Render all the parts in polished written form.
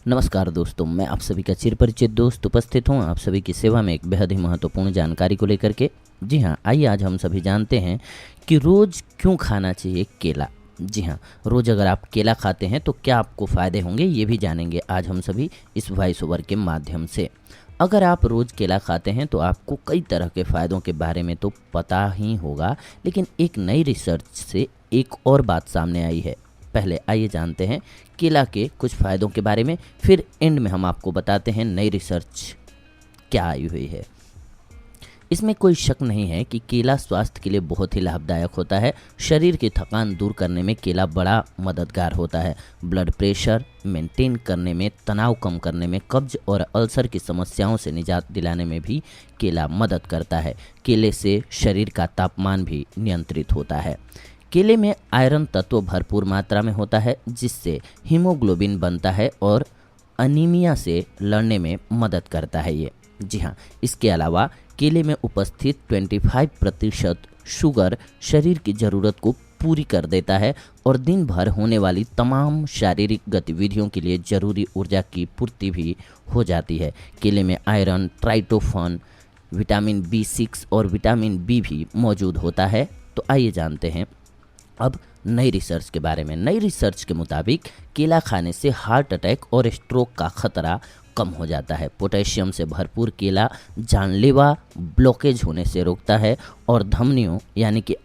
नमस्कार दोस्तों, मैं आप सभी का चिरपरिचित दोस्त उपस्थित हूँ आप सभी की सेवा में एक बेहद ही महत्वपूर्ण जानकारी को लेकर के। जी हाँ, आइए आज हम सभी जानते हैं कि रोज़ क्यों खाना चाहिए केला। जी हाँ, रोज़ अगर आप केला खाते हैं तो क्या आपको फ़ायदे होंगे, ये भी जानेंगे आज हम सभी इस वॉइस ओवर के माध्यम से। अगर आप रोज़ केला खाते हैं तो आपको कई तरह के फ़ायदों के बारे में तो पता ही होगा, लेकिन एक नई रिसर्च से एक और बात सामने आई है। पहले आइए जानते हैं केला के कुछ फ़ायदों के बारे में, फिर एंड में हम आपको बताते हैं नई रिसर्च क्या आई हुई है। इसमें कोई शक नहीं है कि केला स्वास्थ्य के लिए बहुत ही लाभदायक होता है। शरीर की थकान दूर करने में केला बड़ा मददगार होता है। ब्लड प्रेशर मेंटेन करने में, तनाव कम करने में, कब्ज और अल्सर की समस्याओं से निजात दिलाने में भी केला मदद करता है। केले से शरीर का तापमान भी नियंत्रित होता है। केले में आयरन तत्व भरपूर मात्रा में होता है, जिससे हीमोग्लोबिन बनता है और अनीमिया से लड़ने में मदद करता है ये। जी हाँ, इसके अलावा केले में उपस्थित 25% शुगर शरीर की ज़रूरत को पूरी कर देता है और दिन भर होने वाली तमाम शारीरिक गतिविधियों के लिए ज़रूरी ऊर्जा की पूर्ति भी हो जाती है। केले में आयरन, ट्राइटोफन, विटामिन B6 और विटामिन B भी मौजूद होता है। तो आइए जानते हैं अब नई रिसर्च के बारे में। नई रिसर्च के मुताबिक केला खाने से हार्ट अटैक और स्ट्रोक का खतरा कम हो जाता है। पोटेशियम से भरपूर केला जानलेवा ब्लॉकेज होने से रोकता है और धमनियों यानी कि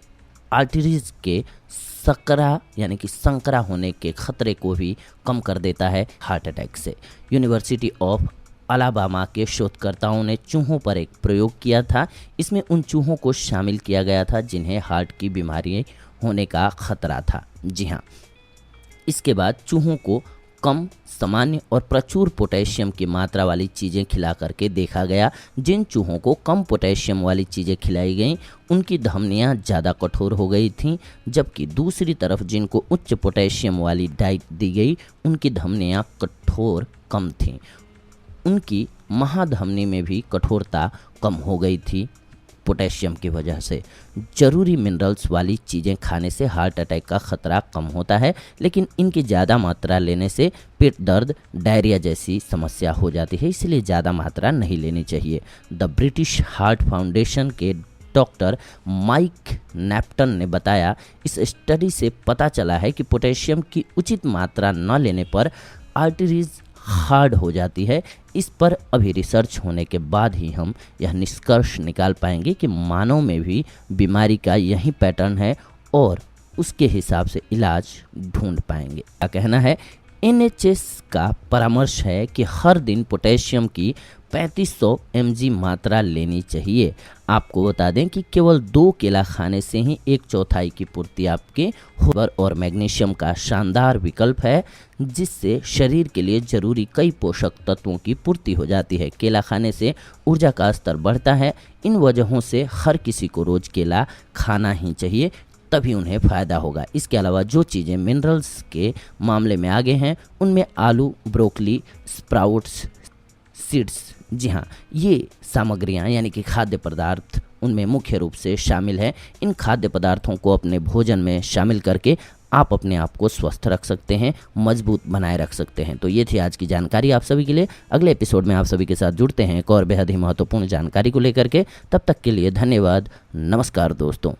आर्टरीज के संकरा होने के खतरे को भी कम कर देता है हार्ट अटैक से। यूनिवर्सिटी ऑफ अलाबामा के शोधकर्ताओं ने चूहों पर एक प्रयोग किया था। इसमें उन चूहों को शामिल किया गया था जिन्हें हार्ट की बीमारी होने का खतरा था। जी हाँ, इसके बाद चूहों को कम, सामान्य और प्रचुर पोटेशियम की मात्रा वाली चीज़ें खिला करके देखा गया। जिन चूहों को कम पोटेशियम वाली चीज़ें खिलाई गईं उनकी धमनियां ज़्यादा कठोर हो गई थीं, जबकि दूसरी तरफ जिनको उच्च पोटेशियम वाली डाइट दी गई उनकी धमनियां कठोर कम थीं। उनकी महाधमनी में भी कठोरता कम हो गई थी पोटेशियम की वजह से। जरूरी मिनरल्स वाली चीज़ें खाने से हार्ट अटैक का खतरा कम होता है, लेकिन इनकी ज़्यादा मात्रा लेने से पेट दर्द, डायरिया जैसी समस्या हो जाती है, इसलिए ज़्यादा मात्रा नहीं लेनी चाहिए। द ब्रिटिश हार्ट फाउंडेशन के डॉक्टर माइक नेप्टन ने बताया, इस स्टडी से पता चला है कि पोटेशियम की उचित मात्रा न लेने पर आर्टरीज हार्ड हो जाती है। इस पर अभी रिसर्च होने के बाद ही हम यह निष्कर्ष निकाल पाएंगे कि मानव में भी बीमारी का यही पैटर्न है और उसके हिसाब से इलाज ढूंढ पाएंगे। क्या कहना है? NHS का परामर्श है कि हर दिन पोटेशियम की 3500 mg मात्रा लेनी चाहिए। आपको बता दें कि केवल 2 केला खाने से ही 1/4 की पूर्ति आपके फाइबर और मैग्नीशियम का शानदार विकल्प है, जिससे शरीर के लिए जरूरी कई पोषक तत्वों की पूर्ति हो जाती है। केला खाने से ऊर्जा का स्तर बढ़ता है। इन वजहों से हर किसी को रोज़ केला खाना ही चाहिए, तभी उन्हें फ़ायदा होगा। इसके अलावा जो चीज़ें मिनरल्स के मामले में आगे हैं उनमें आलू, ब्रोकली, स्प्राउट्स, सीड्स, जी हाँ, ये सामग्रियाँ यानी कि खाद्य पदार्थ उनमें मुख्य रूप से शामिल हैं। इन खाद्य पदार्थों को अपने भोजन में शामिल करके आप अपने आप को स्वस्थ रख सकते हैं, मजबूत बनाए रख सकते हैं। तो ये थी आज की जानकारी आप सभी के लिए। अगले एपिसोड में आप सभी के साथ जुड़ते हैं एक और बेहद ही महत्वपूर्ण जानकारी को लेकर के। तब तक के लिए धन्यवाद। नमस्कार दोस्तों।